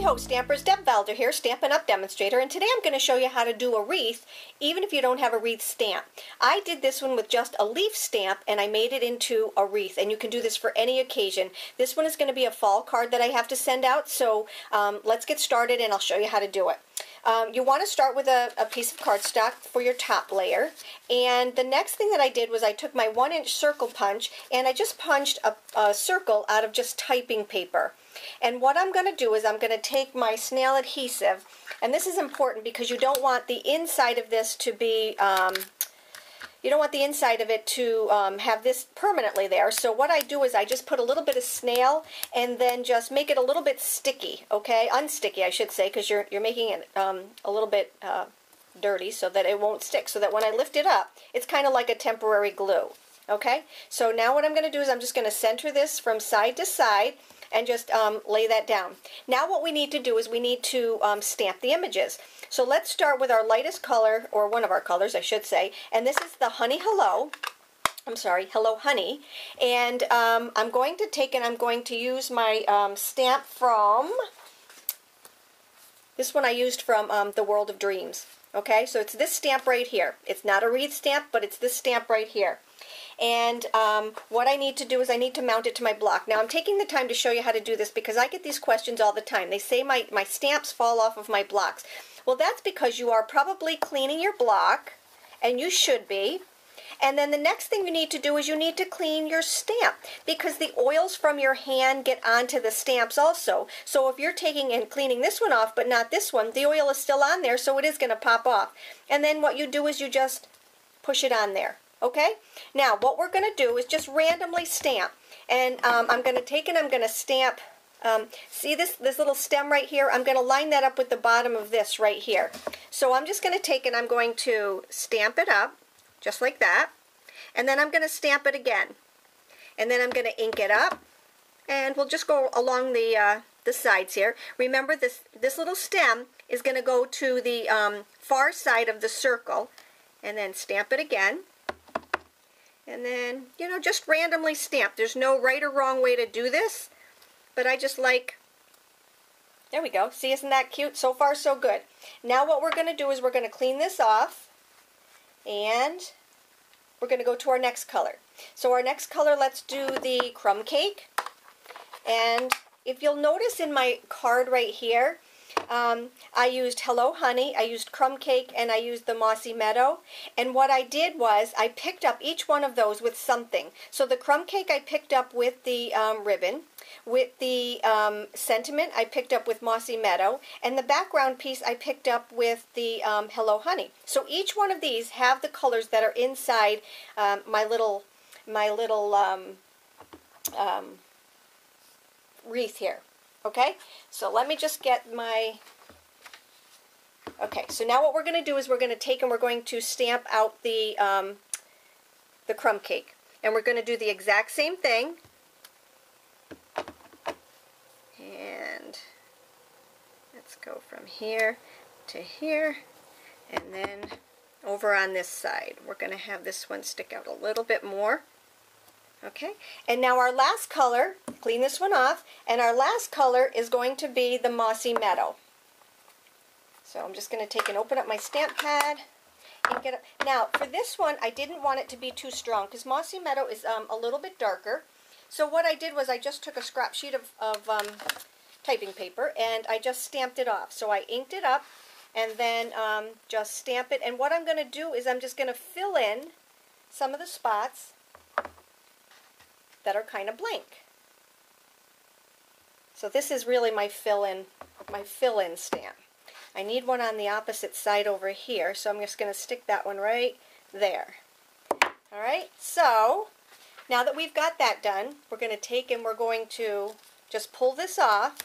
ho Stampers, Deb Valder here, Stampin' Up! Demonstrator, and today I'm going to show you how to do a wreath even if you don't have a wreath stamp. I did this one with just a leaf stamp and I made it into a wreath, and you can do this for any occasion. This one is going to be a fall card that I have to send out, so let's get started and I'll show you how to do it. You want to start with a piece of cardstock for your top layer, and the next thing that I did was I took my 1-inch circle punch and I just punched a circle out of just typing paper. And what I'm going to do is I'm going to take my snail adhesive, and this is important because you don't want the inside of this to be, you don't want the inside of it to have this permanently there. So what I do is I just put a little bit of snail and then just make it a little bit sticky, okay? Unsticky, I should say, because you're making it a little bit dirty so that it won't stick, so that when I lift it up, it's kind of like a temporary glue, okay? So now what I'm going to do is I'm just going to center this from side to side and just lay that down. Now what we need to do is we need to stamp the images. So let's start with our lightest color, or one of our colors I should say, and this is the Honey Hello. I'm sorry, Hello Honey. And I'm going to take and I'm going to use my stamp from, this one I used from The World of Dreams. Okay, so it's this stamp right here. It's not a wreath stamp, but it's this stamp right here. And what I need to do is I need to mount it to my block. Now I'm taking the time to show you how to do this because I get these questions all the time. They say my stamps fall off of my blocks. Well, that's because you are probably cleaning your block, and you should be. And then the next thing you need to do is you need to clean your stamp, because the oils from your hand get onto the stamps also. So if you're taking and cleaning this one off but not this one, the oil is still on there, so it is going to pop off. And then what you do is you just push it on there. Okay? Now what we're going to do is just randomly stamp. And I'm going to take and I'm going to stamp, see this little stem right here? I'm going to line that up with the bottom of this right here. So I'm just going to take and I'm going to stamp it up, just like that. And then I'm going to stamp it again. And then I'm going to ink it up. And we'll just go along the sides here. Remember, this little stem is going to go to the far side of the circle. And then stamp it again. And then, you know, just randomly stamp. There's no right or wrong way to do this, but I just like, there we go. See, isn't that cute? So far, so good. Now what we're going to do is we're going to clean this off, and we're going to go to our next color. So our next color, let's do the crumb cake. And if you'll notice in my card right here, I used Hello Honey, I used Crumb Cake, and I used the Mossy Meadow. And what I did was I picked up each one of those with something. So the Crumb Cake I picked up with the ribbon. With the sentiment I picked up with Mossy Meadow. And the background piece I picked up with the Hello Honey. So each one of these have the colors that are inside my little wreath here. Okay, so let me just get my, okay, so now what we're going to do is we're going to take and we're going to stamp out the crumb cake. And we're going to do the exact same thing. And let's go from here to here, and then over on this side. We're going to have this one stick out a little bit more. Okay, and now our last color, clean this one off, and our last color is going to be the Mossy Meadow. So I'm just going to take and open up my stamp pad and get it. Now for this one I didn't want it to be too strong because Mossy Meadow is a little bit darker. So what I did was I just took a scrap sheet of typing paper and I just stamped it off. So I inked it up and then just stamp it, and what I'm going to do is I'm just going to fill in some of the spots that are kind of blank. So this is really my fill-in stamp. I need one on the opposite side over here, so I'm just going to stick that one right there. Alright, so now that we've got that done, we're going to take and we're going to just pull this off,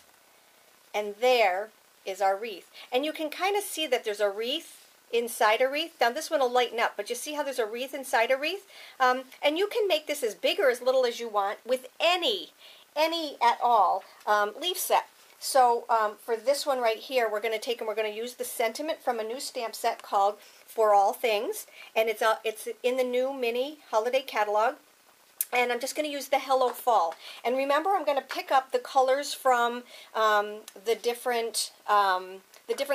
and there is our wreath. And you can kind of see that there's a wreath inside a wreath. Now this one will lighten up, but you see how there's a wreath inside a wreath? And you can make this as big or as little as you want with any at all leaf set. So for this one right here, we're going to take and we're going to use the sentiment from a new stamp set called For All Things, and it's in the new mini holiday catalog. And I'm just going to use the Hello Fall. And remember, I'm going to pick up the colors from the different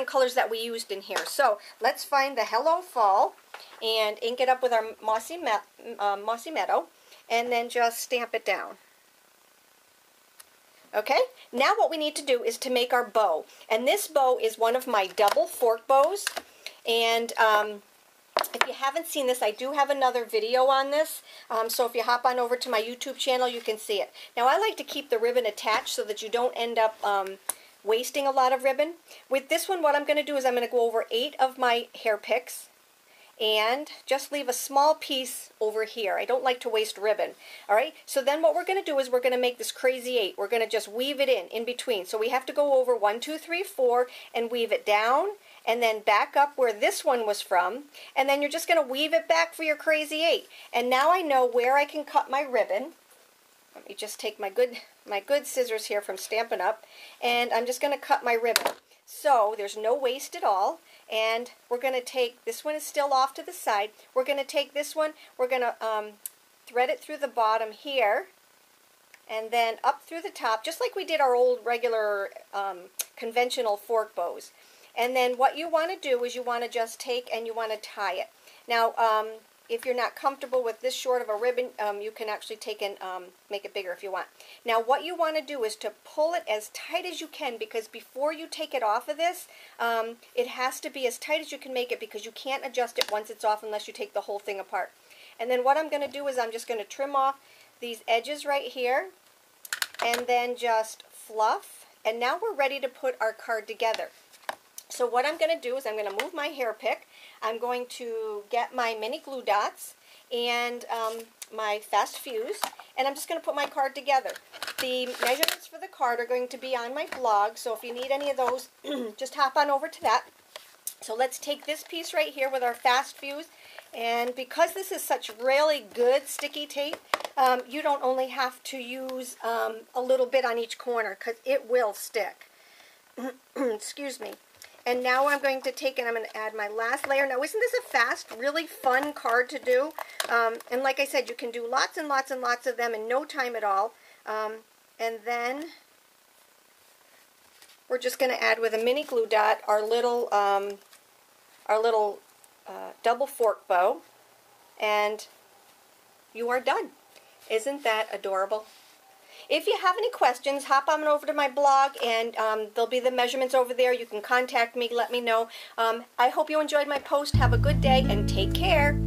colors that we used in here. So let's find the Hello Fall and ink it up with our Mossy Meadow, and then just stamp it down. Okay, now what we need to do is to make our bow. And this bow is one of my double fork bows. And if you haven't seen this, I do have another video on this. So if you hop on over to my YouTube channel, you can see it. Now I like to keep the ribbon attached so that you don't end up wasting a lot of ribbon. With this one, what I'm going to do is I'm going to go over 8 of my hair picks and just leave a small piece over here. I don't like to waste ribbon. Alright, so then what we're going to do is we're going to make this crazy 8. We're going to just weave it in between. So we have to go over 1, 2, 3, 4 and weave it down and then back up where this one was from, and then you're just going to weave it back for your crazy 8. And now I know where I can cut my ribbon. Let me just take my good scissors here from Stampin' Up, and I'm just going to cut my ribbon. So there's no waste at all. And we're going to take, this one is still off to the side, we're going to take this one, we're going to thread it through the bottom here, and then up through the top, just like we did our old regular conventional fork bows. And then what you want to do is you want to just take and you want to tie it. Now, if you're not comfortable with this short of a ribbon, you can actually take and make it bigger if you want. Now what you want to do is to pull it as tight as you can, because before you take it off of this, it has to be as tight as you can make it, because you can't adjust it once it's off unless you take the whole thing apart. And then what I'm going to do is I'm just going to trim off these edges right here, and then just fluff. And now we're ready to put our card together. So what I'm going to do is I'm going to move my hair pick. I'm going to get my mini glue dots and my fast fuse, and I'm just going to put my card together. The measurements for the card are going to be on my blog, so if you need any of those, just hop on over to that. So let's take this piece right here with our fast fuse, and because this is such really good sticky tape, you don't only have to use a little bit on each corner, because it will stick. Excuse me. And now I'm going to take and I'm going to add my last layer. Now, isn't this a fast, really fun card to do? And like I said, you can do lots and lots and lots of them in no time at all. And then we're just going to add with a mini glue dot our little double fork bow. And you are done. Isn't that adorable? If you have any questions, hop on over to my blog, and there'll be the measurements over there. You can contact me, let me know. I hope you enjoyed my post. Have a good day, and take care.